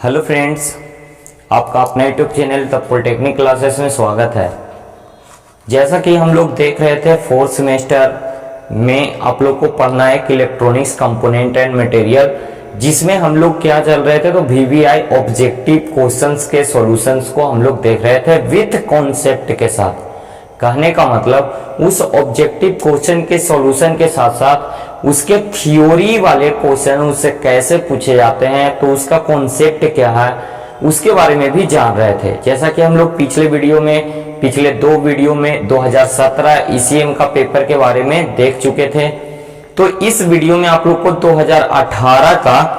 Hello friends, आपका अपना YouTube channel the polytechnic classes में स्वागत है। जैसा कि हम लोग देख रहे थे, फोर्थ सेमेस्टर में आप लोग को पढ़ना है कि इलेक्ट्रॉनिक्स कंपोनेंट एंड मटेरियल, जिसमें हम लोग क्या चल रहे थे तो वीवीआई ऑब्जेक्टिव क्वेश्चंस के सॉल्यूशंस को हम लोग देख रहे थे विथ कॉन्सेप्ट के साथ। कहने का मतलब उस ऑब्जेक्टिव क्वेश्चन के सॉल्यूशन के साथ साथ उसके थ्योरी वाले क्वेश्चन उससे कैसे पूछे जाते हैं, तो उसका कॉन्सेप्ट क्या है उसके बारे में भी जान रहे थे। जैसा कि हम लोग पिछले दो वीडियो में 2017 ईसीएम का पेपर के बारे में देख चुके थे। तो इस वीडियो में आप लोग को 2018 का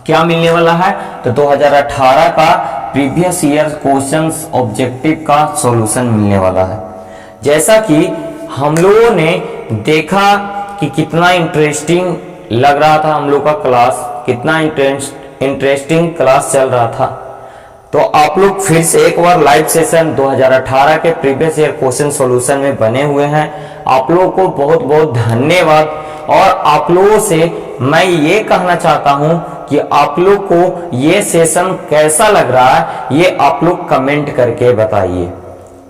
क्या मिलने वाला है, तो 2018 का प्रीवियस ईयर क्वेश्चंस ऑब्जेक्टिव का सॉल्यूशन मिलने वाला है। जैसा कि हम लोगों ने देखा कि कितना इंटरेस्टिंग लग रहा था हम लोग का क्लास, कितना इंटरेस्टिंग क्लास चल रहा था। तो आप लोग फिर से एक बार लाइव सेशन 2018 के प्रीवियस ईयर क्वेश्चन सॉल्यूशन में बने हुए हैं। आप लोगों को बहुत बहुत धन्यवाद। और आप लोगों से मैं ये कहना चाहता हूं कि आप लोग को ये सेशन कैसा लग रहा है, ये आप लोग कमेंट करके बताइए।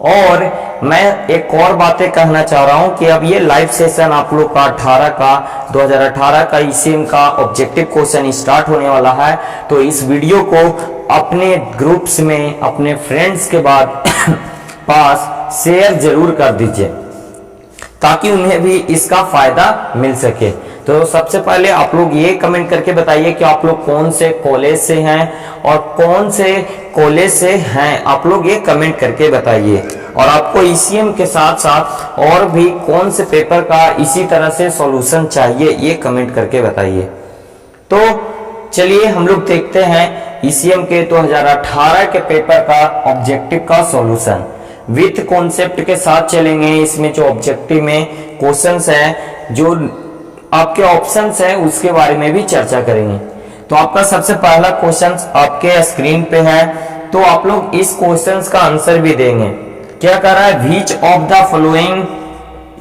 और मैं एक और बातें कहना चाह रहा हूं कि अब ये लाइव सेशन आप लोग का 2018 का ईसीएम का ऑब्जेक्टिव क्वेश्चन स्टार्ट होने वाला है। तो इस वीडियो को अपने ग्रुप्स में अपने फ्रेंड्स के बाद पास शेयर जरूर कर दीजिए ताकि उन्हें भी इसका फायदा मिल सके। तो सबसे पहले आप लोग ये कमेंट करके बताइए कि आप लोग कौन से कॉलेज से हैं और कौन से कॉलेज से हैं, आप लोग ये कमेंट करके बताइए। और आपको ईसीएम के साथ साथ और भी कौन से पेपर का इसी तरह से सॉल्यूशन चाहिए, ये कमेंट करके बताइए। तो चलिए हम लोग देखते हैं ईसीएम के 2018 के पेपर का ऑब्जेक्टिव का सॉल्यूशन विथ कॉन्सेप्ट के साथ चलेंगे। इसमें जो ऑब्जेक्टिव में क्वेश्चंस है, जो आपके ऑप्शंस है, उसके बारे में भी चर्चा करेंगे। तो आपका सबसे पहला क्वेश्चन आपके स्क्रीन पे है, तो आप लोग इस क्वेश्चंस का आंसर भी देंगे। क्या कर रहा है, which of the following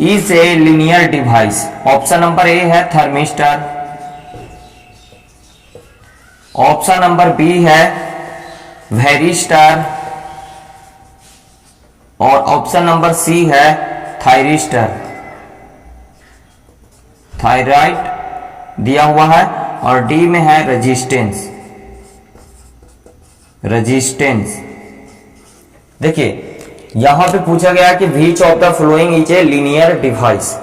is a linear device. Option number A है थर्मिस्टर, ऑप्शन नंबर बी है वेरिस्टर और ऑप्शन नंबर सी है थायरिस्टर। थायराइड दिया हुआ है और डी में है रेजिस्टेंस। देखिए यहां पे पूछा गया कि which of the following is a linear device.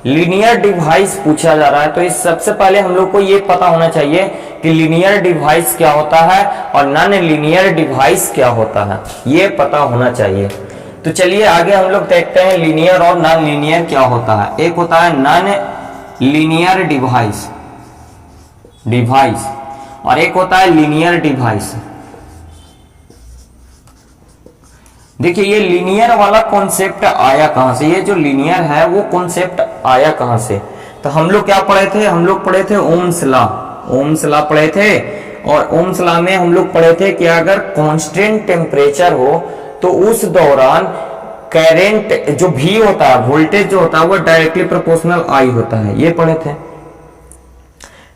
Linear device पूछा जा रहा है, तो इस सबसे पहले हम लोग को ये पता होना चाहिए कि लीनियर डिवाइस क्या होता है और नॉन लीनियर डिवाइस क्या होता है, ये पता होना चाहिए। तो चलिए आगे हम लोग देखते हैं लीनियर और नॉन लीनियर क्या होता है। एक होता है नॉन लीनियर डिवाइस और एक होता है लीनियर डिवाइस। देखिए ये लीनियर वाला कॉन्सेप्ट आया कहां से, ये जो लीनियर है वो कॉन्सेप्ट आया कहां से। तो हम लोग क्या पढ़े थे, हम लोग पढ़े थे ओम्स लॉ पढ़े थे। और ओम्स लॉ में हम लोग पढ़े थे कि अगर कांस्टेंट टेम्परेचर हो तो उस दौरान करंट जो भी होता है, वोल्टेज जो होता है वो डायरेक्टली प्रोपोर्शनल आई होता है, ये पढ़े थे।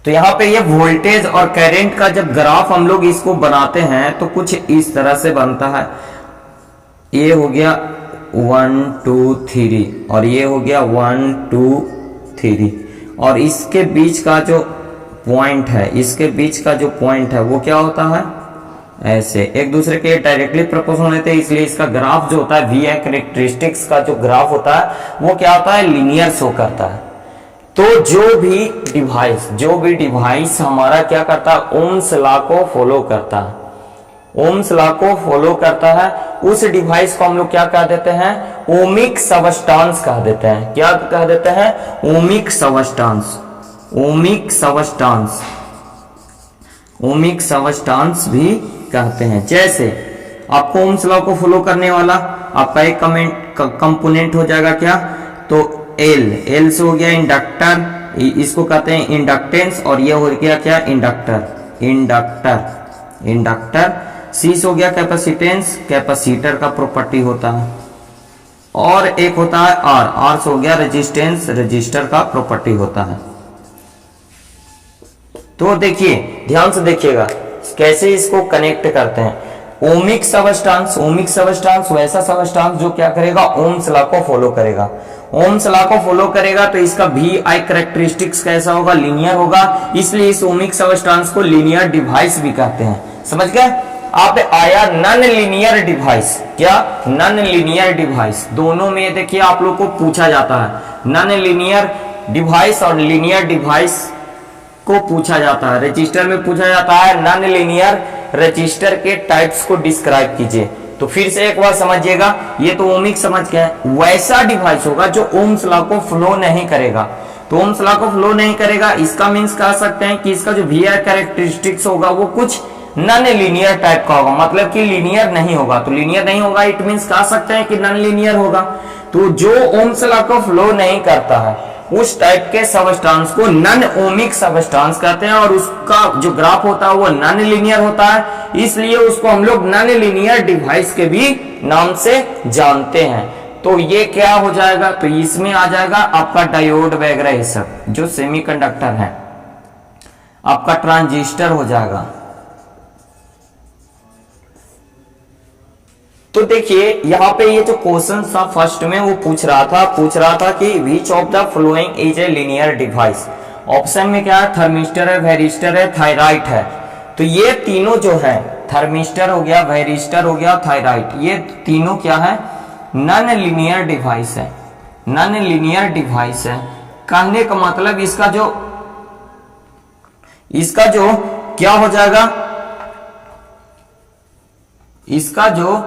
तो यहाँ पे ये वोल्टेज और करंट का जब ग्राफ हम लोग इसको बनाते हैं तो कुछ इस तरह से बनता है। ये हो गया 1 2 3 और ये हो गया 1 2 3 और इसके बीच का जो पॉइंट है, वो क्या होता है, ऐसे एक दूसरे के डायरेक्टली प्रोपोर्शनल होते हैं। इसलिए इसका ग्राफ जो होता है, वी कैरेक्टरिस्टिक्स का जो ग्राफ होता है वो क्या होता है, लीनियर शो करता है। तो जो भी डिवाइस हमारा क्या करता है, ओम्स लॉ को फॉलो करता है, ओम्स लॉ को फॉलो करता है, उस डिवाइस को हम लोग क्या कह देते हैं, ओमिक सबस्टांस कह देते हैं। क्या कह देते हैं, ओमिक सबस्टांस भी कहते हैं। जैसे आपको ओम्स लॉ को फॉलो करने वाला आपका एक कंपोनेंट हो जाएगा क्या, तो एल से हो गया इंडक्टर, इसको कहते हैं इंडक्टेंस, और ये हो गया क्या, इंडक्टर। सी से हो गया कैपेसिटेंस, कैपेसिटर का प्रॉपर्टी होता है। और एक होता है आर से हो गया रेजिस्टेंस, रजिस्टर का प्रॉपर्टी होता है। तो देखिए ध्यान से देखिएगा, कैसे इसको कनेक्ट करते हैं। ओमिक सबस्टांस वैसा सबस्टांस जो क्या करेगा, ओम्स लॉ को फॉलो करेगा। ओम्स लॉ को फॉलो करेगा तो इसका वी आई कैरेक्टरिस्टिक्स कैसा होगा, लीनियर होगा, इसलिए इस ओमिक सबस्टांस को लीनियर डिवाइस भी कहते हैं। समझ गए आप। आया नॉन लीनियर डिवाइस, क्या नॉन लीनियर डिवाइस, दोनों में देखिए आप लोग को पूछा जाता है। नॉन लीनियर डिवाइस और लीनियर डिवाइस को पूछा जाता है, रजिस्टर में पूछा जाता है। नॉन लीनियर रजिस्टर के टाइप्स को डिस्क्राइब कीजिए। तो फिर से एक बार समझिएगा, ये तो ओमिक समझ गए, वैसा डिवाइस होगा जो ओम्स लॉ को फ्लो नहीं करेगा। तो ओम्स लॉ को फ्लो नहीं करेगा, इसका मीन्स कह सकते हैं कि इसका जो वी आई कैरेक्टरिस्टिक्स होगा वो कुछ नॉन लीनियर टाइप का होगा, मतलब कि लीनियर नहीं होगा। तो लीनियर नहीं होगा, इट मीन्स कह सकते हैं कि नॉन लीनियर होगा। तो जो ओम्स लॉ को फ्लो नहीं करता है उस टाइप के सबस्टांस को नॉन ओमिक सबस्टांस कहते हैं, और उसका जो ग्राफ होता है वो नॉन लीनियर होता है, इसलिए उसको हम लोग नॉन लीनियर डिवाइस के भी नाम से जानते हैं। तो ये क्या हो जाएगा, तो इसमें आ जाएगा आपका डायोड वगैरह, ये सब जो सेमीकंडक्टर है, आपका ट्रांजिस्टर हो जाएगा। तो देखिए यहाँ पे ये जो क्वेश्चन था फर्स्ट में वो पूछ रहा था कि विच of the following is a linear device. Option में क्या है, थर्मिस्टर है, वेरिस्टर है, थायराइड है। तो ये तीनों जो है, थर्मिस्टर हो गया, वेरिस्टर हो गया, थायराइड, ये तीनों क्या है, नॉन लीनियर डिवाइस है। नॉन लीनियर डिवाइस है कहने का मतलब इसका जो क्या हो जाएगा, इसका जो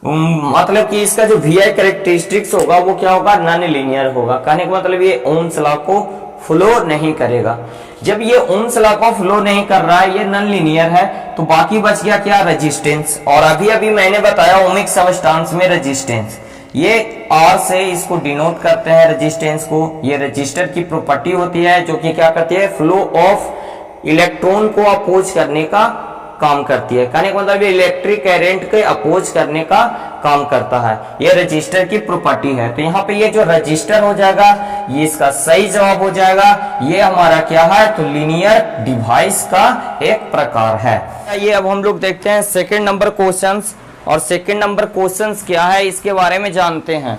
मतलब कि इसका जो वी आई कैरेक्टरिस्टिक्स होगा वो क्या होगा, नॉन लीनियर होगा। कहने का मतलब ये ओम्स लॉ को फ्लो नहीं करेगा। जब ये ओम्स लॉ को फ्लो नहीं कर रहा है, ये नॉन लीनियर है, तो बाकी बच गया क्या, रेजिस्टेंस। और अभी मैंने बताया ओमिक सबस्टांस में रेजिस्टेंस, ये आर से इसको डिनोट करते हैं रेजिस्टेंस को। ये रजिस्टर की प्रॉपर्टी होती है जो कि क्या करती है, फ्लो ऑफ इलेक्ट्रॉन को अपोज करने का काम करती है। कहने का मतलब इलेक्ट्रिक करंट के अपोज करने का काम करता है, ये रजिस्टर की प्रॉपर्टी है। तो यहाँ पे ये जो रजिस्टर हो जाएगा ये इसका सही जवाब हो जाएगा। ये हमारा क्या है, तो लीनियर डिवाइस का एक प्रकार है। ये अब हम लोग देखते हैं सेकंड नंबर क्वेश्चंस, और सेकंड नंबर क्वेश्चंस क्या है इसके बारे में जानते हैं।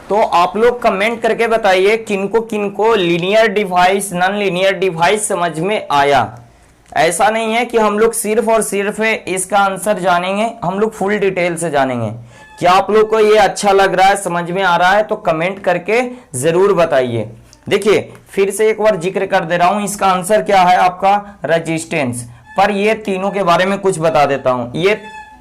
तो आप लोग कमेंट करके बताइए किनको किनको linear device, non linear device समझ में आया। ऐसा नहीं है कि हम लोग सिर्फ और सिर्फ इसका आंसर जानेंगे, हम लोग फुल डिटेल से जानेंगे। क्या आप लोग को ये अच्छा लग रहा है, समझ में आ रहा है, तो कमेंट करके जरूर बताइए। देखिए फिर से एक बार जिक्र कर दे रहा हूं, इसका आंसर क्या है आपका रेजिस्टेंस। पर ये तीनों के बारे में कुछ बता देता हूं। ये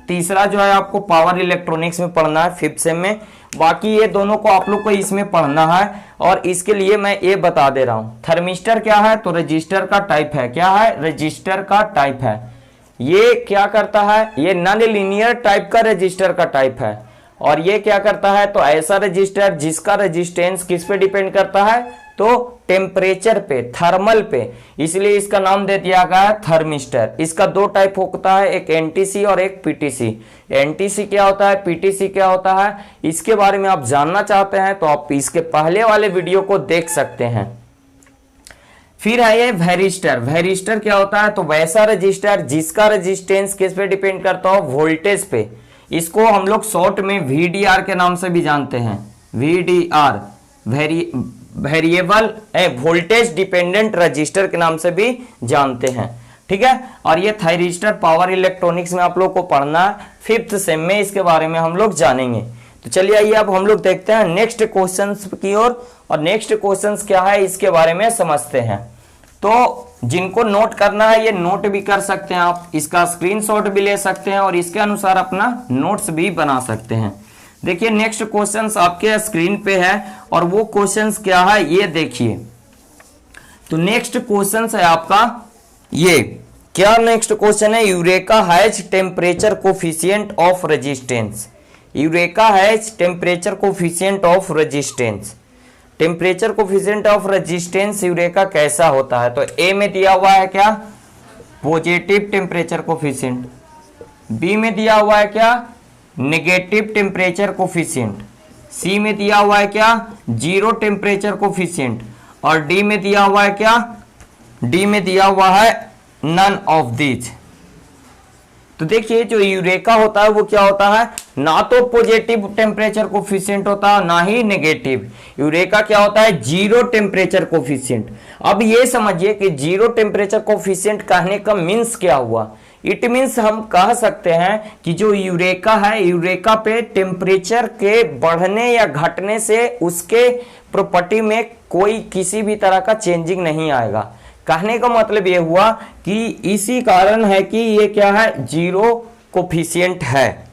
तीसरा जो है आपको पावर इलेक्ट्रॉनिक्स में पढ़ना है 5th सेम में, बाकी ये दोनों को आप लोग को इसमें पढ़ना है। और इसके लिए मैं ये बता दे रहा हूं, थर्मिस्टर क्या है, तो रजिस्टर का टाइप है। क्या है, रजिस्टर का टाइप है। ये क्या करता है, ये नॉन लीनियर टाइप का रजिस्टर का टाइप है। और ये क्या करता है, तो ऐसा रजिस्टर जिसका रेजिस्टेंस किस पे डिपेंड करता है, तो टेम्परेचर पे, थर्मल पे, इसलिए इसका नाम दे दिया गया है थर्मिस्टर। इसका दो टाइप होता है, एक एनटीसी और एक पीटीसी। एनटीसी क्या होता है, पीटीसी क्या होता है, इसके बारे में आप जानना चाहते हैं तो आप इसके पहले वाले वीडियो को देख सकते हैं। फिर है ये वेरिस्टर। वेरिस्टर क्या होता है, तो वैसा रजिस्टर जिसका रेजिस्टेंस किस पे डिपेंड करता हो, वोल्टेज पे। इसको हम लोग शॉर्ट में वीडीआर के नाम से भी जानते हैं। VDR, variable voltage dependent register के नाम से भी जानते हैं। ठीक है, और ये थायरिस्टर पावर इलेक्ट्रॉनिक्स में आप लोग को पढ़ना है 5th सेम में, इसके बारे में हम लोग जानेंगे। तो चलिए आइए अब हम लोग देखते हैं नेक्स्ट क्वेश्चंस की ओर, और नेक्स्ट क्वेश्चंस क्या है इसके बारे में समझते हैं। तो जिनको नोट करना है ये नोट भी कर सकते हैं आप, इसका स्क्रीनशॉट भी ले सकते हैं और इसके अनुसार अपना नोट्स भी बना सकते हैं। देखिए नेक्स्ट क्वेश्चंस आपके स्क्रीन पे है, और वो क्वेश्चंस क्या है ये देखिए। तो नेक्स्ट क्वेश्चंस है आपका ये, क्या नेक्स्ट क्वेश्चन है, eureka has temperature coefficient of resistance. Eureka has temperature coefficient of resistance. Temperature coefficient of resistance eureka कैसा होता है, तो ए में दिया हुआ है क्या, पॉजिटिव टेम्परेचर कोफिशिएंट, बी में दिया हुआ है क्या, नेगेटिव टेम्परेचर कोफिशिएंट, सी में दिया हुआ है क्या, जीरो टेम्परेचर कोफिशिएंट, और डी में दिया हुआ है क्या, डी में दिया हुआ है नन ऑफ दीज। तो देखिए जो यूरेका होता है वो क्या होता है, ना तो पॉजिटिव टेम्परेचर कोफिशिएंट होता है ना ही नेगेटिव। यूरेका क्या होता है, जीरो टेम्परेचर कोफिशिएंट। अब ये समझिए कि जीरो टेम्परेचर कोफिशिएंट कहने का मीन्स क्या हुआ। इट मीन्स हम कह सकते हैं कि जो यूरेका है, यूरेका पे टेम्परेचर के बढ़ने या घटने से उसके प्रॉपर्टी में कोई किसी भी तरह का चेंजिंग नहीं आएगा। कहने का मतलब ये हुआ कि इसी कारण है कि ये क्या है, जीरो कोफिशिएंट है,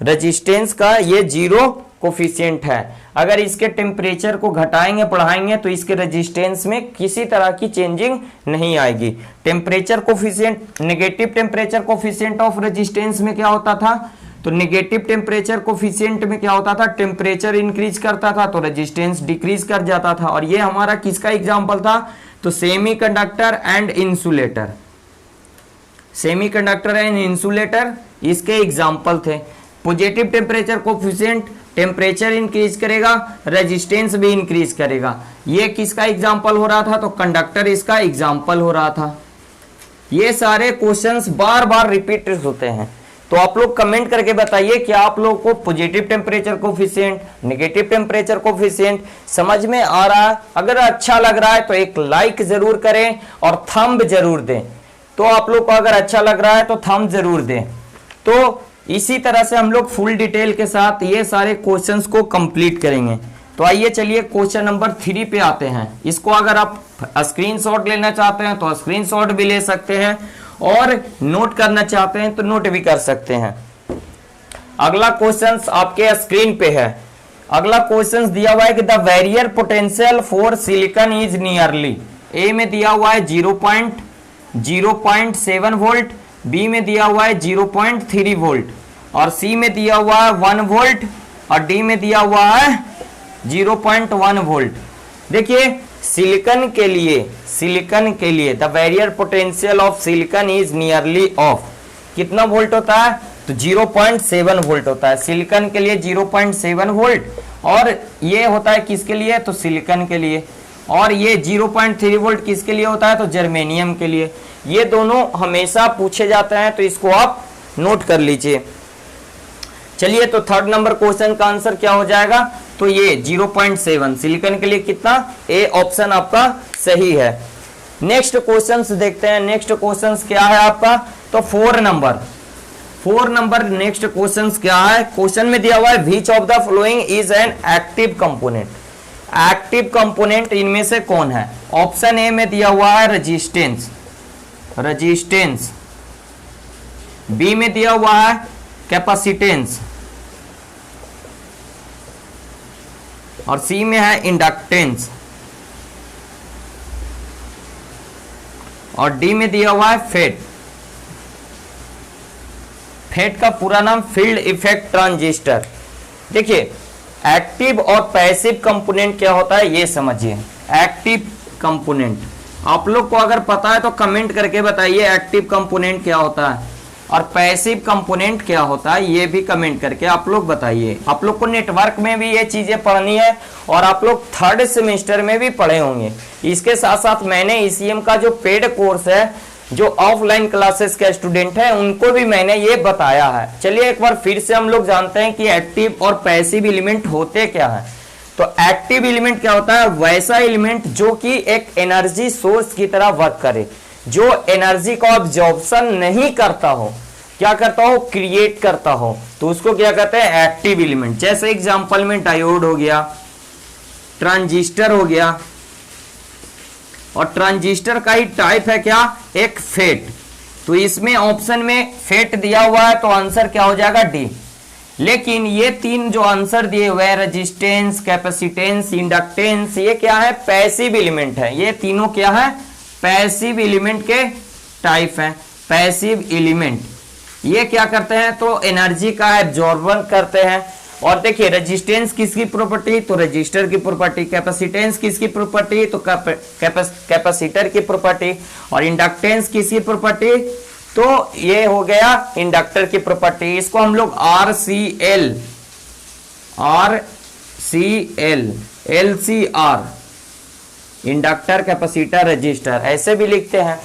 रेजिस्टेंस का ये जीरो कोफिशिएंट है। अगर इसके टेम्परेचर को घटाएंगे बढ़ाएंगे तो इसके रेजिस्टेंस में किसी तरह की चेंजिंग नहीं आएगी। Temperature coefficient, negative temperature coefficient of resistance में क्या होता था, तो नेगेटिव टेम्परेचर कोफिशिएंट में क्या होता था, टेम्परेचर इंक्रीज करता था तो रेजिस्टेंस डिक्रीज कर जाता था। और ये हमारा किसका एग्जांपल था, तो semiconductor and insulator, semiconductor and insulator इसके एग्जांपल थे। Positive temperature coefficient temperature increase करेगा, रेजिस्टेंस भी इंक्रीज करेगा। ये किसका एग्जांपल हो रहा था, तो कंडक्टर इसका एग्जांपल हो रहा था। ये सारे क्वेश्चंस बार बार रिपीट होते हैं, तो आप लोग कमेंट करके बताइए कि आप लोगों को positive temperature coefficient, negative temperature coefficient समझ में आ रहा है। अगर अच्छा लग रहा है तो एक लाइक जरूर करें और थंब जरूर दें। तो आप लोग को अगर अच्छा लग रहा है तो थंब जरूर दें। तो इसी तरह से हम लोग फुल डिटेल के साथ ये सारे क्वेश्चंस को कंप्लीट करेंगे। तो आइए चलिए क्वेश्चन नंबर 3 पे आते हैं। इसको अगर आप स्क्रीनशॉट लेना चाहते हैं तो स्क्रीनशॉट भी ले सकते हैं और नोट करना चाहते हैं तो नोट भी कर सकते हैं। अगला क्वेश्चन आपके स्क्रीन पे है। अगला क्वेश्चन दिया हुआ है कि the barrier potential for silicon is nearly, A में दिया हुआ है 0.7 वोल्ट, बी में दिया हुआ है 0.3 वोल्ट और सी में दिया हुआ है 1 वोल्ट और डी में दिया हुआ है 0.1 वोल्ट। देखिए सिलिकॉन के लिए the barrier potential of silicon is nearly of, कितना वोल्ट होता है, तो 0.7 वोल्ट होता है। सिलिकॉन के लिए 0.7 वोल्ट और ये होता है किसके लिए, तो सिलिकॉन के लिए। और ये 0.3 वोल्ट किसके लिए होता है, तो जर्मेनियम के लिए। ये दोनों हमेशा पूछे जाते हैं तो इसको आप नोट कर लीजिए। चलिए तो थर्ड नंबर क्वेश्चन का आंसर क्या हो जाएगा, तो ये 0.7 सिलिकॉन के लिए कितना, ए ऑप्शन आपका सही है। नेक्स्ट क्वेश्चंस देखते हैं। नेक्स्ट क्वेश्चंस क्या है आपका, तो 4 नंबर नेक्स्ट क्वेश्चंस क्या है। क्वेश्चन में दिया हुआ है which of the following is an active component. Active component इनमें से कौन है। ऑप्शन ए में दिया हुआ है रेजिस्टेंस, बी में दिया हुआ है कैपेसिटेंस और सी में है इंडक्टेंस और डी में दिया हुआ है फेट। फेट का पूरा नाम फील्ड इफेक्ट ट्रांजिस्टर। देखिए एक्टिव और पैसिव कंपोनेंट क्या होता है ये समझिए। एक्टिव कंपोनेंट आप लोग को अगर पता है तो कमेंट करके बताइए एक्टिव कंपोनेंट क्या होता है और पैसिव कंपोनेंट क्या होता है, ये भी कमेंट करके आप लोग बताइए। आप लोग को नेटवर्क में भी ये चीजें पढ़नी है और आप लोग थर्ड सेमेस्टर में भी पढ़े होंगे। इसके साथ साथ मैंने ईसीएम का जो पेड कोर्स है, जो ऑफलाइन क्लासेस के स्टूडेंट हैं उनको भी मैंने ये बताया है। चलिए एक बार फिर से हम लोग जानते हैं कि एक्टिव और पैसिव एलिमेंट होते क्या है। तो एक्टिव एलिमेंट क्या होता है, वैसा एलिमेंट जो कि एक एनर्जी सोर्स की तरह वर्क करे, जो एनर्जी को ऑब्जॉर्प्शन नहीं करता हो, क्या करता हो, क्रिएट करता हो, तो उसको क्या कहते हैं, एक्टिव एलिमेंट। जैसे एग्जांपल में डायोड हो गया, ट्रांजिस्टर हो गया और ट्रांजिस्टर का ही टाइप है क्या, एक फेट। तो इसमें ऑप्शन में फेट दिया हुआ है तो आंसर क्या हो जाएगा, डी। लेकिन ये तीन जो आंसर दिए हुए हैं, रेजिस्टेंस, कैपेसिटेंस, इंडक्टेंस, ये क्या है, पैसिव एलिमेंट है। ये तीनों क्या है, पैसिव एलिमेंट के टाइप हैं। पैसिव एलिमेंट ये क्या करते हैं, तो एनर्जी का एब्जॉर्बन करते हैं। और देखिए रेजिस्टेंस किसकी प्रॉपर्टी, तो रेजिस्टर की प्रॉपर्टी। कैपेसिटेंस किसकी प्रॉपर्टी, तो कैपेसिटर की प्रॉपर्टी। और इंडक्टेंस किसकी प्रॉपर्टी, तो ये हो गया इंडक्टर की प्रॉपर्टी। इसको हम लोग RCL, LCR, inductor, capacitor, resistor ऐसे भी लिखते हैं।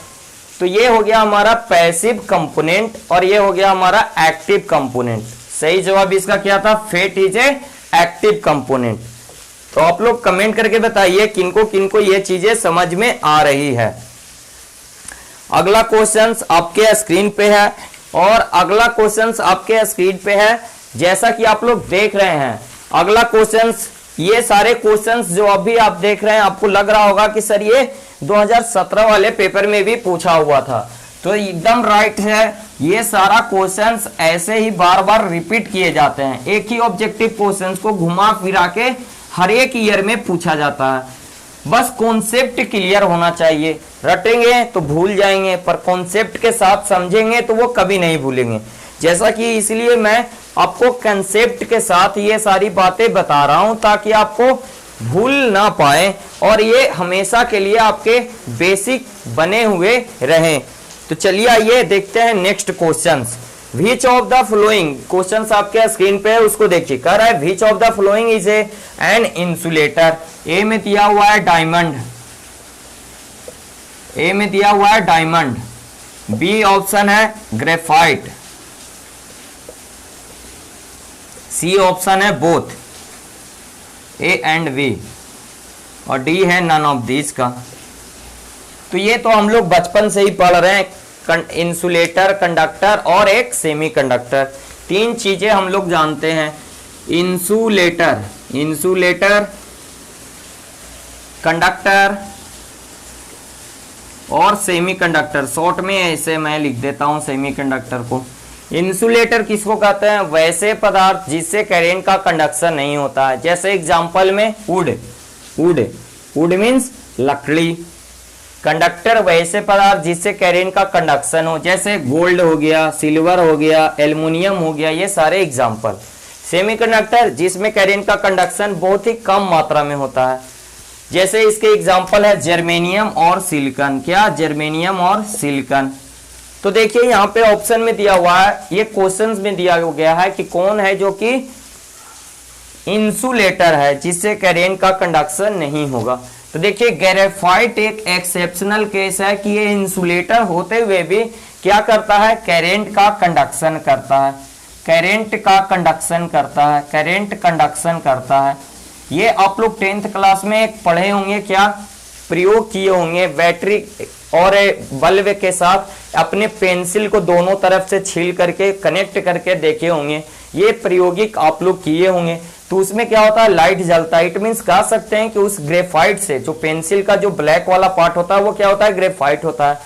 तो ये हो गया हमारा पैसिव कंपोनेंट और ये हो गया हमारा एक्टिव कंपोनेंट। सही जवाब इसका क्या था? FET is a active component. तो आप लोग कमेंट करके बताइए किनको किनको ये चीजें समझ में आ रही है। अगला क्वेश्चन आपके स्क्रीन पे है और अगला क्वेश्चन आपके स्क्रीन पे है, जैसा कि आप लोग देख रहे हैं। अगला क्वेश्चन, ये सारे क्वेश्चंस जो अभी आप देख रहे हैं आपको लग रहा होगा कि सर ये 2017 वाले पेपर में भी पूछा हुआ था, तो एकदम राइट है। ये सारा क्वेश्चंस ऐसे ही बार बार रिपीट किए जाते हैं, एक ही ऑब्जेक्टिव क्वेश्चंस को घुमा फिरा के हर एक ईयर में पूछा जाता है। बस कॉन्सेप्ट क्लियर होना चाहिए, रटेंगे तो भूल जाएंगे पर कॉन्सेप्ट के साथ समझेंगे तो वो कभी नहीं भूलेंगे। जैसा कि इसलिए मैं आपको कंसेप्ट के साथ ये सारी बातें बता रहा हूं ताकि आपको भूल ना पाए और ये हमेशा के लिए आपके बेसिक बने हुए रहें। तो चलिए आइए देखते हैं next questions. Which of the following, questions आपके स्क्रीन पे है उसको देखिए। कह रहा है which of the following is an insulator. A में दिया हुआ है डायमंड, ए में दिया हुआ है डायमंड, बी ऑप्शन है ग्रेफाइट, सी ऑप्शन है बोथ, ए एंड बी, और डी है नन ऑफ दिस का। तो ये तो हम लोग बचपन से ही पढ़ रहे हैं, इंसुलेटर, कंडक्टर और एक सेमी कंडक्टर, तीन चीजें हम लोग जानते हैं। इंसुलेटर, इंसुलेटर, कंडक्टर और सेमी कंडक्टर। शॉर्ट में ऐसे मैं लिख देता हूं सेमी कंडक्टर को। इंसुलेटर किसको कहते हैं? वैसे पदार्थ जिससे करंट का कंडक्शन नहीं होता है। जैसे एग्जांपल में वुड, वुड, वुड मीन्स लकड़ी। कंडक्टर वैसे पदार्थ जिससे करंट का कंडक्शन हो, जैसे गोल्ड हो गया, सिल्वर हो गया, एल्युमिनियम हो गया, ये सारे एग्जांपल। सेमीकंडक्टर जिसमें करंट का कंडक्शन बहुत ही कम मात्रा में होता है, जैसे इसके एग्जांपल है जर्मेनियम और सिलिकॉन। क्या? जर्मेनियम और सिलिकॉन। तो देखिए यहाँ पे ऑप्शन में दिया हुआ है, ये क्वेश्चंस में दिया गया है कि कौन है जो कि इंसुलेटर है जिससे करंट का कंडक्शन नहीं होगा। तो देखिए ग्रेफाइट एक एक्सेप्शनल केस है कि ये इंसुलेटर होते हुए भी क्या करता है? करंट का कंडक्शन करता है, करंट का कंडक्शन करता है, करंट कंडक्शन करता है। ये आप लोग 10th क्लास में पढ़े होंगे, क्या प्रयोग किए होंगे, बैटरी और बल्ब के साथ अपने पेंसिल को दोनों तरफ से छील करके कनेक्ट करके देखे होंगे, ये प्रायोगिक आप लोग किए होंगे। तो उसमें क्या होता है? लाइट जलता है। इट मीन्स कह सकते हैं कि उस ग्रेफाइट से जो पेंसिल का जो ब्लैक वाला पार्ट होता है वो क्या होता है? ग्रेफाइट होता है।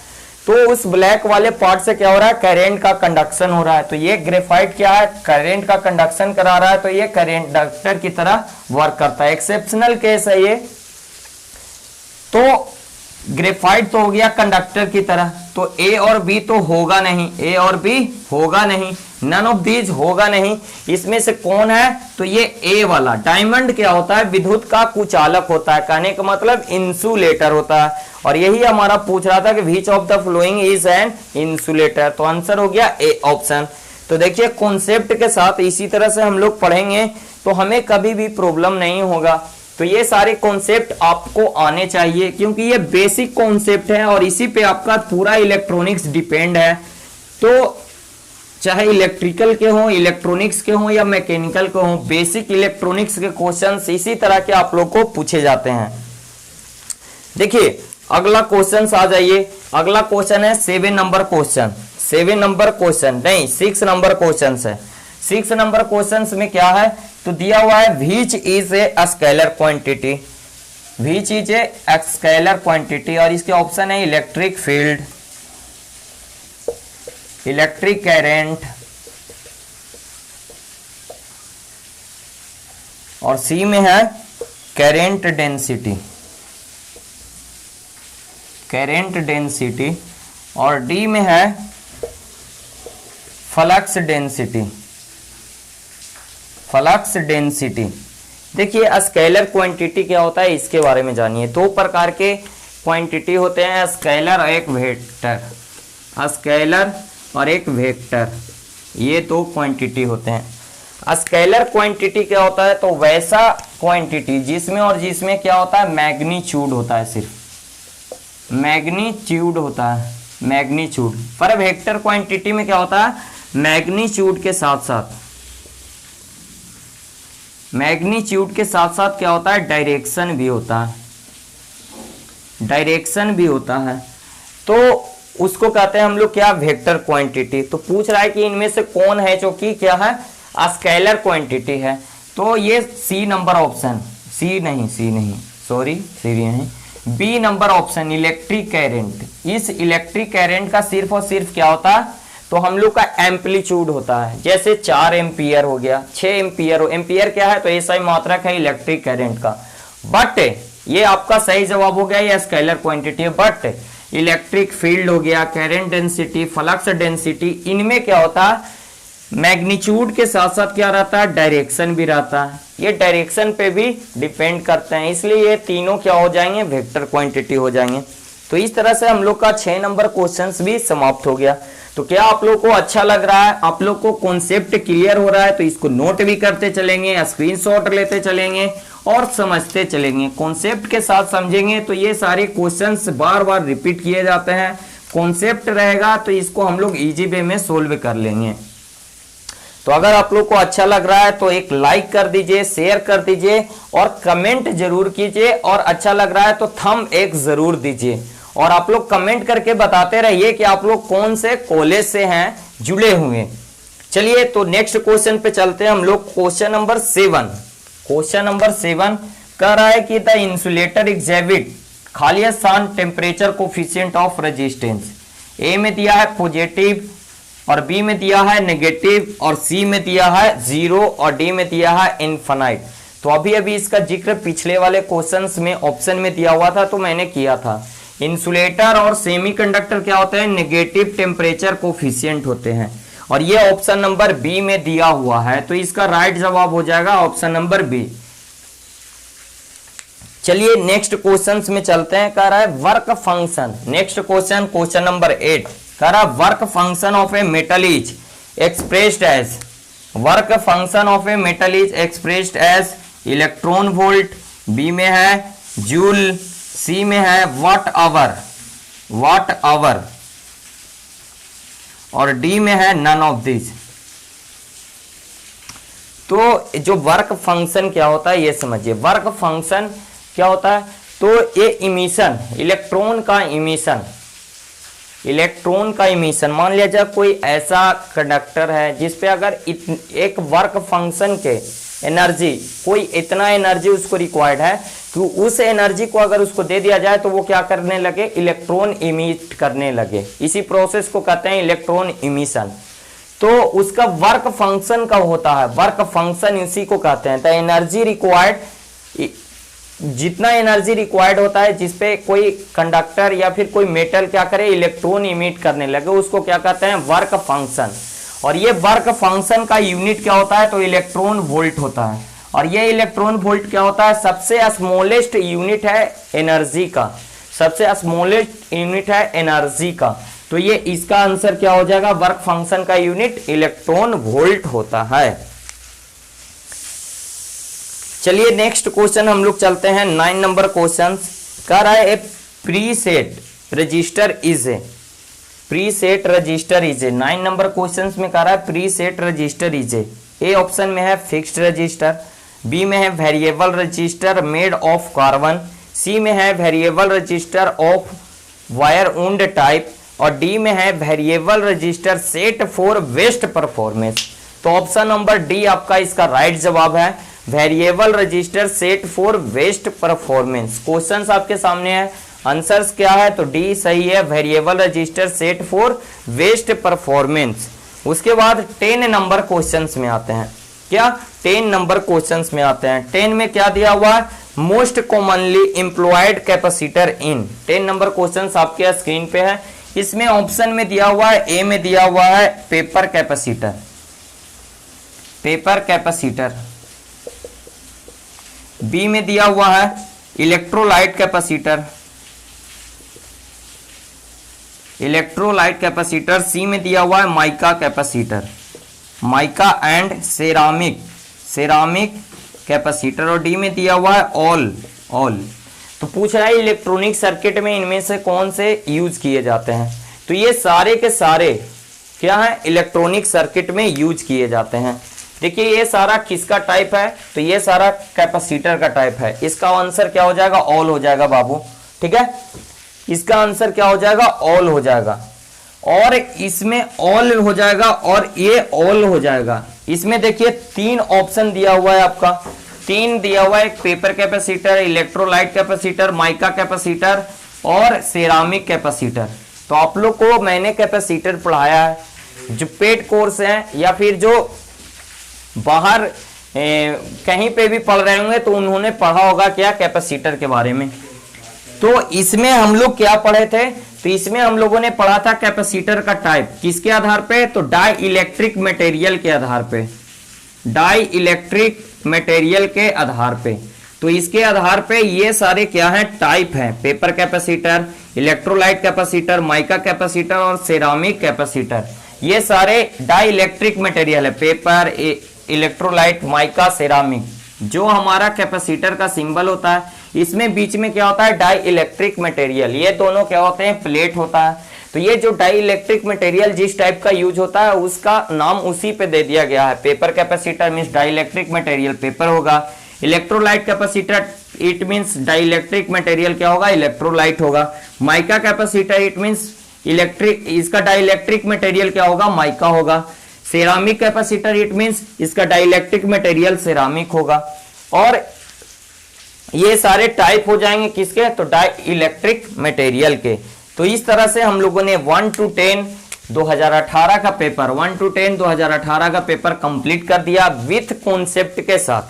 तो उस ब्लैक वाले पार्ट से क्या हो रहा है? करंट का कंडक्शन हो रहा है। तो ये ग्रेफाइट क्या है? करंट का कंडक्शन करा रहा है, तो ये कंडक्टर की तरह वर्क करता है। एक्सेप्शनल केस है ये। तो ग्रेफाइट तो हो गया कंडक्टर की तरह, तो ए और बी तो होगा नहीं, ए और बी होगा नहीं, नन ऑफ दीज होगा नहीं। इसमें से कौन है? तो ये ए वाला डायमंड क्या होता है? विद्युत का कुचालक होता है, कहने का मतलब इंसुलेटर होता है। और यही हमारा पूछ रहा था कि which of the following is an insulator, तो आंसर हो गया ए ऑप्शन। तो देखिए कॉन्सेप्ट के साथ इसी तरह से हम लोग पढ़ेंगे तो हमें कभी भी प्रॉब्लम नहीं होगा। तो ये सारे कॉन्सेप्ट आपको आने चाहिए क्योंकि ये बेसिक कॉन्सेप्ट है और इसी पे आपका पूरा इलेक्ट्रॉनिक्स डिपेंड है। तो चाहे इलेक्ट्रिकल के हों, इलेक्ट्रॉनिक्स के हों या मैकेनिकल के हों, बेसिक इलेक्ट्रॉनिक्स के क्वेश्चंस इसी तरह के आप लोग को पूछे जाते हैं। देखिए अगला क्वेश्चन आ जाइए। अगला क्वेश्चन है 7 नंबर क्वेश्चन, 7 नंबर क्वेश्चन नहीं 6 नंबर क्वेश्चन है। 6 नंबर क्वेश्चन में क्या है? तो दिया हुआ है which is a scalar quantity, which is a scalar quantity, और इसके ऑप्शन है इलेक्ट्रिक फील्ड, इलेक्ट्रिक करंट, और सी में है करंट डेंसिटी, करंट डेंसिटी, और डी में है फ्लक्स डेंसिटी, फ्लक्स डेंसिटी। देखिए स्केलर क्वांटिटी क्या होता है इसके बारे में जानिए। 2 प्रकार के क्वांटिटी होते हैं, स्केलर और एक वेक्टर, स्केलर और एक वेक्टर, ये 2 क्वांटिटी होते हैं। स्केलर क्वांटिटी क्या होता है? तो वैसा क्वांटिटी जिसमें क्या होता है? मैग्नीट्यूड होता है, सिर्फ मैग्नीट्यूड होता है, मैग्नीट्यूड। पर वेक्टर क्वांटिटी में क्या होता है, मैग्नीट्यूड के साथ साथ क्या होता है, डायरेक्शन भी होता है, डायरेक्शन भी होता है। तो उसको कहते हैं हम लोग क्या, वेक्टर क्वांटिटी। तो पूछ रहा है कि इनमें से कौन है जो कि क्या है, स्केलर क्वांटिटी है। तो ये सी नंबर ऑप्शन, सी नहीं सॉरी सी नहीं, B number option electric current. इस इलेक्ट्रिक करंट का सिर्फ और सिर्फ क्या होता है, तो हम लोग का एम्पलीट्यूड होता है। जैसे 4 एम्पियर हो गया, 6 एम्पियर हो, एम्पियर क्या है, तो ऐसा ही मात्रक है इलेक्ट्रिक करंट का। बट ये आपका सही जवाब हो गया, ये स्केलर क्वांटिटी है। बट इलेक्ट्रिक फील्ड हो गया, करंट डेंसिटी, फ्लक्स डेंसिटी, इनमें क्या होता है, मैग्नीट्यूड के साथ साथ क्या रहता है, डायरेक्शन भी रहता है। ये डायरेक्शन पे भी डिपेंड करते हैं, इसलिए ये तीनों क्या हो जाएंगे, वेक्टर क्वांटिटी हो जाएंगे। तो इस तरह से हम लोग का 6 नंबर क्वेश्चंस भी समाप्त हो गया। तो क्या आप लोग को अच्छा लग रहा है, आप लोग को कॉन्सेप्ट क्लियर हो रहा है, तो इसको नोट भी करते चलेंगे, स्क्रीनशॉट लेते चलेंगे और समझते चलेंगे। कॉन्सेप्ट के साथ समझेंगे तो ये सारे क्वेश्चंस बार बार रिपीट किए जाते हैं। कॉन्सेप्ट रहेगा तो इसको हम लोग इजी वे में सोल्व कर लेंगे। तो अगर आप लोग को अच्छा लग रहा है तो एक लाइक कर दीजिए, शेयर कर दीजिए और कमेंट जरूर कीजिए, और अच्छा लग रहा है तो थंब एक जरूर दीजिए। और आप लोग कमेंट करके बताते रहिए कि आप लोग कौन से कॉलेज से हैं जुड़े हुए। चलिए तो नेक्स्ट क्वेश्चन पे चलते हैं हम लोग। क्वेश्चन नंबर 7, क्वेश्चन नंबर 7 कह रहा है कि द इंसुलेटर एग्जिबिट खाली स्थान टेम्परेचर कोफिशिएंट ऑफ रेजिस्टेंस। ए में दिया है पॉजिटिव और बी में दिया है नेगेटिव और सी में दिया है 0 और डी में दिया है इनफाइनाइट। तो अभी अभी इसका जिक्र पिछले वाले क्वेश्चंस में ऑप्शन में दिया हुआ था, तो मैंने किया था। इंसुलेटर और सेमीकंडक्टर क्या होते हैं, नेगेटिव टेम्परेचर कोफिशिएंट होते हैं, और ये ऑप्शन नंबर बी में दिया हुआ है। तो इसका राइट जवाब हो जाएगा ऑप्शन नंबर बी। चलिए नेक्स्ट क्वेश्चंस में चलते हैं। कह रहा है work function. Next question, question number 8 कह रहा है work function of a metal is expressed as, work function of a metal is expressed as electron volt, B में है जूल, सी में है वाट आवर और डी में है नन ऑफ दिस। तो जो वर्क फंक्शन क्या होता है ये समझिए। वर्क फंक्शन क्या होता है, तो ये इमिशन, इलेक्ट्रॉन का इमिशन। मान लिया जाए कोई ऐसा कंडक्टर है जिसपे अगर एक वर्क फंक्शन के एनर्जी, कोई इतना एनर्जी उसको रिक्वायर्ड है कि उस एनर्जी को अगर उसको दे दिया जाए तो वो क्या करने लगे, इलेक्ट्रॉन इमिट करने लगे। इसी प्रोसेस को कहते हैं इलेक्ट्रॉन इमिशन। तो उसका वर्क फंक्शन का होता है, वर्क फंक्शन इसी को कहते हैं। द एनर्जी रिक्वायर्ड, जितना एनर्जी रिक्वायर्ड होता है जिसपे कोई कंडक्टर या फिर कोई मेटल क्या करे, इलेक्ट्रॉन इमिट करने लगे, उसको क्या कहते हैं, वर्क फंक्शन। और ये वर्क फंक्शन का यूनिट क्या होता है, तो इलेक्ट्रॉन वोल्ट होता है। और ये इलेक्ट्रॉन वोल्ट क्या होता है, सबसे स्मॉलेस्ट यूनिट है एनर्जी का, सबसे स्मॉलेस्ट यूनिट है एनर्जी का। तो ये इसका आंसर क्या हो जाएगा, वर्क फंक्शन का यूनिट इलेक्ट्रॉन वोल्ट होता है। चलिए नेक्स्ट क्वेश्चन हम लोग चलते हैं। 9 नंबर क्वेश्चन कह रहा है a preset register is a, preset register is a. 9 number question में कह रहा है preset register is a option में है फिक्स्ड रजिस्टर, बी में है variable register made of carbon, C में है variable register of wire wound type और डी में है variable register set for best performance. तो ऑप्शन नंबर डी आपका इसका राइट जवाब है, variable register set for best performance. Questions आपके सामने है, आंसर्स क्या है, तो डी सही है, variable register set for best performance. उसके बाद 10 नंबर क्वेश्चंस में आते हैं। क्या 10 नंबर क्वेश्चंस में आते हैं। 10 में क्या दिया हुआ है, मोस्ट कॉमनली एम्प्लॉयड कैपेसिटर इन। 10 नंबर क्वेश्चंस आपके स्क्रीन पे है। इसमें ऑप्शन में दिया हुआ है, ए में दिया हुआ है paper capacitor, paper capacitor, B में दिया हुआ है electrolyte capacitor, electrolyte capacitor, C में दिया हुआ है mica capacitor, mica and ceramic, ceramic capacitor और डी में दिया हुआ है ऑल। तो पूछ रहा है इलेक्ट्रॉनिक सर्किट में इनमें से कौन से यूज किए जाते हैं। तो ये सारे के सारे क्या है, इलेक्ट्रॉनिक सर्किट में यूज किए जाते हैं। देखिए ये सारा किसका टाइप है, तो ये सारा कैपेसिटर का टाइप है। इसका आंसर क्या हो जाएगा, ऑल हो जाएगा बाबू, ठीक है। इसका आंसर क्या हो जाएगा, ऑल हो जाएगा, और इसमें ऑल हो जाएगा और ये ऑल हो जाएगा। इसमें देखिए 3 ऑप्शन दिया हुआ है आपका, 3 दिया हुआ है, एक paper capacitor, electrolyte capacitor, mica capacitor और सेरामिक कैपेसिटर। तो आप लोग को मैंने कैपेसिटर पढ़ाया है, जो पेड कोर्स है या फिर जो बाहर कहीं पे भी पढ़ रहे होंगे तो उन्होंने पढ़ा होगा क्या, कैपेसिटर के बारे में। तो इसमें हम लोग क्या पढ़े थे, तो इसमें हम लोगों ने पढ़ा था कैपेसिटर का टाइप किसके आधार पे, तो डाई इलेक्ट्रिक मटेरियल के आधार पे, डाई इलेक्ट्रिक मटेरियल के आधार पे। तो इसके आधार पे ये सारे क्या है, टाइप हैं, paper capacitor, electrolyte capacitor, mica capacitor और सेरामिक कैपेसिटर। ये सारे डाई इलेक्ट्रिक मटेरियल है, पेपर, इलेक्ट्रोलाइट, माइका, सेरामिक। जो हमारा कैपेसिटर का सिंबल होता है, इसमें बीच में क्या होता है, डाई इलेक्ट्रिक मटेरियल। ये दोनों क्या होते हैं, प्लेट होता है। तो ये जो डाई इलेक्ट्रिक मटेरियल जिस टाइप का यूज होता है उसका नाम उसी पे दे दिया गया है। Paper capacitor means dielectric material paper होगा, electrolyte capacitor it means dielectric material क्या होगा, इलेक्ट्रोलाइट होगा। Mica capacitor it means electric, इसका डाई इलेक्ट्रिक मटेरियल क्या होगा, माइका होगा। सेरामिक कैपेसिटर इट मींस इसका डाई इलेक्ट्रिक मटेरियल सेरामिक होगा। और ये सारे टाइप हो जाएंगे किसके, तो डाई इलेक्ट्रिक मटेरियल के। तो इस तरह से हम लोगों ने 1 to 10 2018 का पेपर, 1 to 10 2018 का पेपर कंप्लीट कर दिया विथ कॉन्सेप्ट के साथ।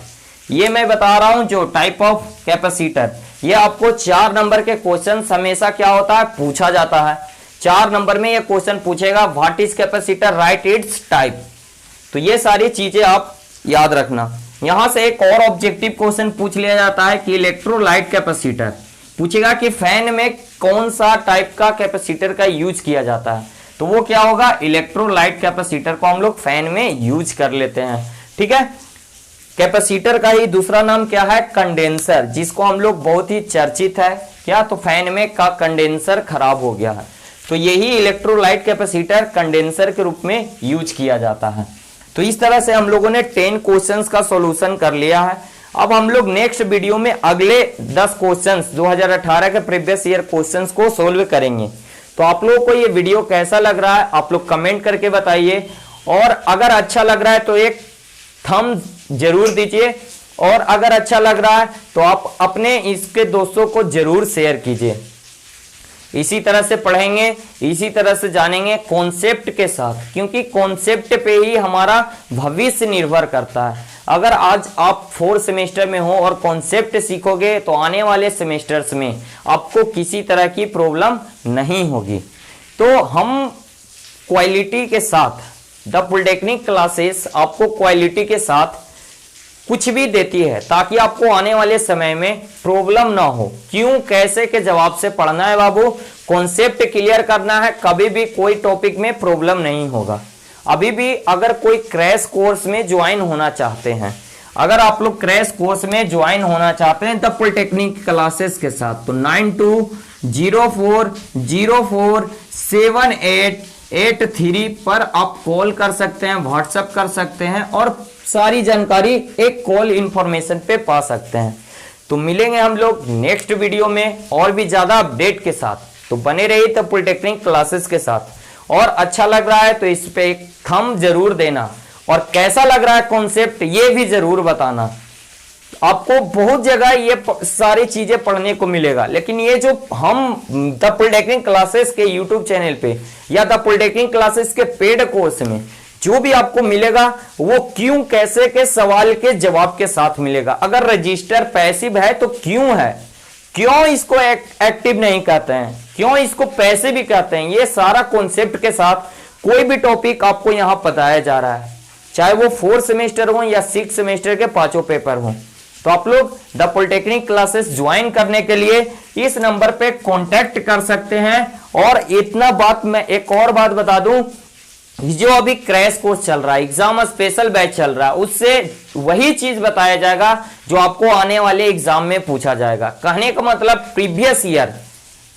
ये मैं बता रहा हूं जो टाइप ऑफ कैपेसिटर, ये आपको 4 नंबर के क्वेश्चन हमेशा क्या होता है, पूछा जाता है। 4 नंबर में ये क्वेश्चन पूछेगा, what is capacitor, right it's type. तो ये सारी चीजें आप याद रखना। यहां से एक और ऑब्जेक्टिव क्वेश्चन पूछ लिया जाता है कि इलेक्ट्रोलाइट कैपेसिटर, पूछेगा कि फैन में कौन सा टाइप का कैपेसिटर का यूज किया जाता है, तो वो क्या होगा, इलेक्ट्रोलाइट कैपेसिटर को हम लोग फैन में यूज कर लेते हैं, ठीक है। कैपेसिटर का ही दूसरा नाम क्या है, कंडेंसर, जिसको हम लोग बहुत ही चर्चित है क्या, तो फैन में का कंडेंसर खराब हो गया है, तो यही इलेक्ट्रोलाइट कैपेसिटर कंडेंसर के रूप में यूज किया जाता है। तो इस तरह से हम लोगों ने 10 क्वेश्चंस का सॉल्यूशन कर लिया है। अब हम लोग नेक्स्ट वीडियो में अगले 10 क्वेश्चंस 2018 के प्रीवियस ईयर क्वेश्चंस को सोल्व करेंगे। तो आप लोगों को ये वीडियो कैसा लग रहा है आप लोग कमेंट करके बताइए, और अगर अच्छा लग रहा है तो एक थंब जरूर दीजिए, और अगर अच्छा लग रहा है तो आप अपने इसके दोस्तों को जरूर शेयर कीजिए। इसी तरह से पढ़ेंगे, इसी तरह से जानेंगे कॉन्सेप्ट के साथ, क्योंकि कॉन्सेप्ट पे ही हमारा भविष्य निर्भर करता है। अगर आज आप 4th सेमेस्टर में हो और कॉन्सेप्ट सीखोगे तो आने वाले सेमेस्टर्स में आपको किसी तरह की प्रॉब्लम नहीं होगी। तो हम क्वालिटी के साथ द पॉलिटेक्निक क्लासेस आपको क्वालिटी के साथ कुछ भी देती है ताकि आपको आने वाले समय में प्रॉब्लम ना हो। क्यों कैसे के जवाब से पढ़ना है बाबू, कॉन्सेप्ट क्लियर करना है, कभी भी कोई टॉपिक में प्रॉब्लम नहीं होगा। अभी भी अगर कोई क्रैश कोर्स में ज्वाइन होना चाहते हैं, अगर आप लोग क्रैश कोर्स में ज्वाइन होना चाहते हैं द पॉलिटेक्निक क्लासेस के साथ, तो 9204047883 पर आप कॉल कर सकते हैं, व्हाट्सएप कर सकते हैं और सारी जानकारी एक कॉल इंफॉर्मेशन पे पा सकते हैं। तो मिलेंगे हम लोग नेक्स्ट वीडियो में और भी ज्यादा अपडेट के साथ। तो बने रहिए द पॉलिटेक्निक क्लासेस के साथ, और अच्छा लग रहा है तो इस पे एक थंब जरूर देना, और कैसा लग रहा है कॉन्सेप्ट ये भी जरूर बताना। आपको बहुत जगह ये सारी चीजें पढ़ने को मिलेगा, लेकिन ये जो हम द पॉलिटेक्निक क्लासेस के यूट्यूब चैनल पे या द पॉलिटेक्निक क्लासेस के पेड कोर्स में जो भी आपको मिलेगा वो क्यों कैसे के सवाल के जवाब के साथ मिलेगा। अगर रजिस्टर पैसिव है तो क्यों है, क्यों इसको एक्टिव नहीं कहते हैं, क्यों इसको पैसे भी कहते हैं, ये सारा कॉन्सेप्ट के साथ कोई भी टॉपिक आपको यहां बताया जा रहा है, चाहे वो 4th सेमेस्टर हो या 6th सेमेस्टर के 5 पेपर हो। तो आप लोग द पॉलिटेक्निक क्लासेस ज्वाइन करने के लिए इस नंबर पे कांटेक्ट कर सकते हैं। और इतना बात मैं एक और बात बता दूं, जो अभी क्रैश कोर्स चल रहा है, एग्जाम स्पेशल बैच चल रहा है, उससे वही चीज बताया जाएगा जो आपको आने वाले एग्जाम में पूछा जाएगा। कहने का मतलब प्रीवियस ईयर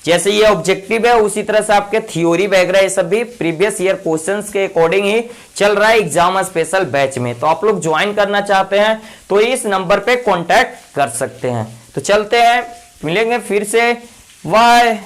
जैसे ये ऑब्जेक्टिव है उसी तरह से आपके थ्योरी वगैरह ये सब भी प्रीवियस ईयर क्वेश्चंस के अकॉर्डिंग ही चल रहा है एग्जाम स्पेशल बैच में। तो आप लोग ज्वाइन करना चाहते हैं तो इस नंबर पे कांटेक्ट कर सकते हैं। तो चलते हैं, मिलेंगे फिर से, बाय।